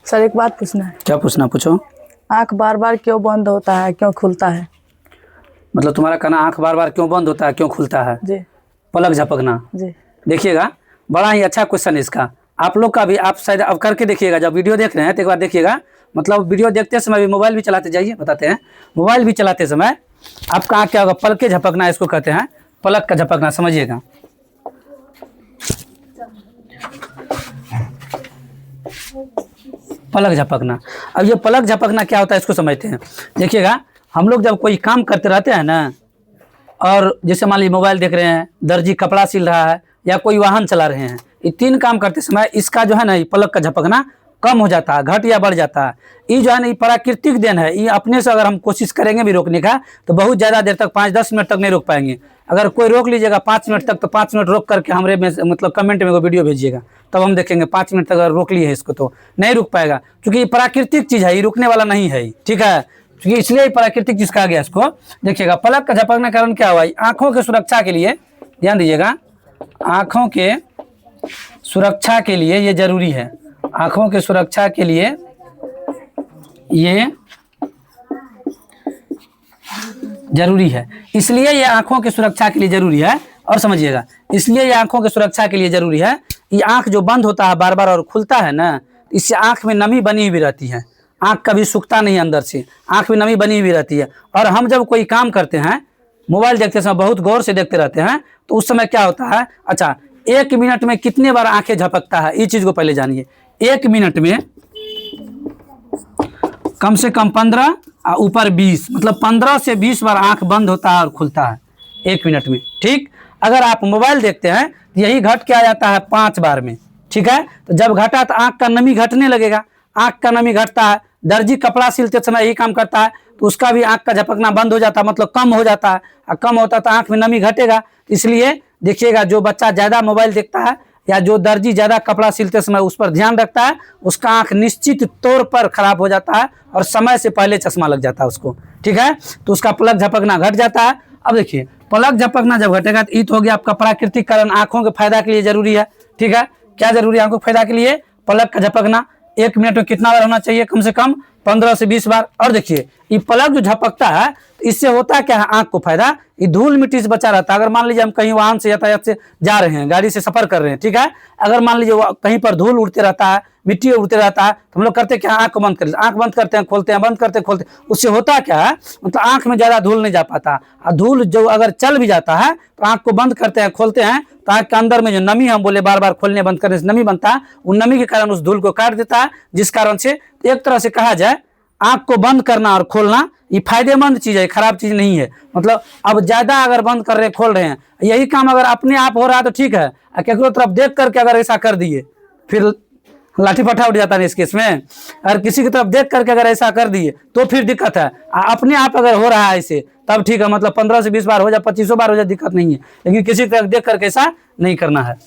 Sir एक बात पूछना है। क्या पूछना, पूछो। आँख बार बार क्यों बंद होता है, क्यों खुलता है? मतलब तुम्हारा कहना आंख बार बार क्यों बंद होता है, क्यों खुलता है? जी पलक झपकना। जी। देखिएगा, बड़ा ही अच्छा क्वेश्चन है इसका। आप लोग का भी आप शायद अब करके देखिएगा, जब वीडियो देख रहे हैं तो एक बार देखिएगा। मतलब वीडियो देखते समय भी मोबाइल भी चलाते जाइए, बताते हैं। मोबाइल भी चलाते समय आपका आँख क्या होगा, पलके झपकना इसको कहते हैं, पलक का झपकना, समझिएगा। पलक झपकना। अब ये पलक झपकना क्या होता है इसको समझते हैं। देखिएगा, हम लोग जब कोई काम करते रहते हैं ना, और जैसे मान लीजिए मोबाइल देख रहे हैं, दर्जी कपड़ा सिल रहा है, या कोई वाहन चला रहे हैं, ये तीन काम करते समय इसका जो है ना, ये पलक का झपकना कम हो जाता है, घट या बढ़ जाता है। ये जो है ना, ये प्राकृतिक देन है। ये अपने से अगर हम कोशिश करेंगे भी रोकने का तो बहुत ज़्यादा देर तक 5-10 मिनट तक नहीं रोक पाएंगे। अगर कोई रोक लीजिएगा 5 मिनट तक, तो 5 मिनट रोक करके हमारे में मतलब कमेंट में वो वीडियो भेजिएगा, तब हम देखेंगे 5 मिनट तक अगर रोक लिए है इसको तो नहीं रुक पाएगा, क्योंकि ये प्राकृतिक चीज़ है, ये रुकने वाला नहीं है। ठीक है, क्योंकि इसलिए प्राकृतिक चीज कहा गया इसको। देखिएगा, पलक का झपकने का कारण क्या हुआ, आंखों के सुरक्षा के लिए, ध्यान दीजिएगा, आंखों के सुरक्षा के लिए ये जरूरी है। आंखों के सुरक्षा के लिए ये जरूरी है, इसलिए ये आंखों की सुरक्षा के लिए जरूरी है। और समझिएगा, इसलिए ये आंखों की सुरक्षा के लिए जरूरी है। ये आंख जो बंद होता है बार बार और खुलता है ना, इससे आंख में नमी बनी हुई रहती है, आँख कभी सूखता नहीं, अंदर से आँख में नमी बनी हुई रहती है। और हम जब कोई काम करते हैं, मोबाइल देखते समय बहुत गौर से देखते रहते हैं, तो उस समय क्या होता है, अच्छा 1 मिनट में कितने बार आंखें झपकता है, ये चीज़ को पहले जानिए। 1 मिनट में कम से कम 15 और ऊपर 20, मतलब 15 से 20 बार आँख बंद होता है और खुलता है 1 मिनट में। ठीक, अगर आप मोबाइल देखते हैं तो यही घट के आ जाता है 5 बार में। ठीक है, तो जब घटा तो आँख का नमी घटने लगेगा, आँख का नमी घटता है। दर्जी कपड़ा सिलते समय यही काम करता है, तो उसका भी आँख का झपकना बंद हो जाता है, मतलब कम हो जाता है। और कम होता है तो आँख में नमी घटेगा। इसलिए देखिएगा, जो बच्चा ज़्यादा मोबाइल देखता है या जो दर्जी ज़्यादा कपड़ा सिलते समय उस पर ध्यान रखता है, उसका आँख निश्चित तौर पर खराब हो जाता है और समय से पहले चश्मा लग जाता है उसको। ठीक है, तो उसका पलक झपकना घट जाता है। अब देखिए, पलक झपकना जब घटेगा तो ये तो हो गया आपका प्राकृतिक कारण, आँखों के फायदा के लिए जरूरी है। ठीक है, क्या जरूरी है आँखों के फायदा के लिए? पलक का झपकना 1 मिनट में कितना बार होना चाहिए? कम से कम 15 से 20 बार। और देखिए, ये पलक जो झपकता है, इससे होता क्या है आँख को फायदा, ये धूल मिट्टी से बचा रहता है। अगर मान लीजिए हम कहीं वाहन से यातायात से जा रहे हैं, गाड़ी से सफर कर रहे हैं, ठीक है, अगर मान लीजिए कहीं पर धूल उड़ते रहता है, मिट्टी उड़ते रहता है, तो हम लोग करते क्या, आँख को बंद कर, आँख बंद करते हैं, खोलते हैं, बंद करते हैं, खोलते हैं। उससे होता क्या है, मतलब आँख में ज़्यादा धूल नहीं जा पाता। और धूल जो अगर चल भी जाता है तो आँख को बंद करते हैं, खोलते हैं, तो आँख के अंदर में जो नमी हम बोले बार बार खोलने बंद करने से नमी बनता है, उन नमी के कारण उस धूल को काट देता है। जिस कारण से एक तरह से कहा जाए, आँख को बंद करना और खोलना ये फायदेमंद चीज़ है, खराब चीज़ नहीं है। मतलब अब ज़्यादा अगर बंद कर रहे हैं, खोल रहे हैं, यही काम अगर अपने आप हो रहा है तो ठीक है, और केकरो तरफ देख करके अगर ऐसा कर दिए फिर लाठी पट्टा उठ जाता है इस केस में। अगर किसी की तरफ देख करके अगर ऐसा कर दिए तो फिर दिक्कत है। अपने आप अगर हो रहा है ऐसे तब ठीक है, मतलब 15 से 20 बार हो जाए, 2500 बार हो जाए, दिक्कत नहीं है। लेकिन किसी की तरफ देख करके ऐसा नहीं करना है।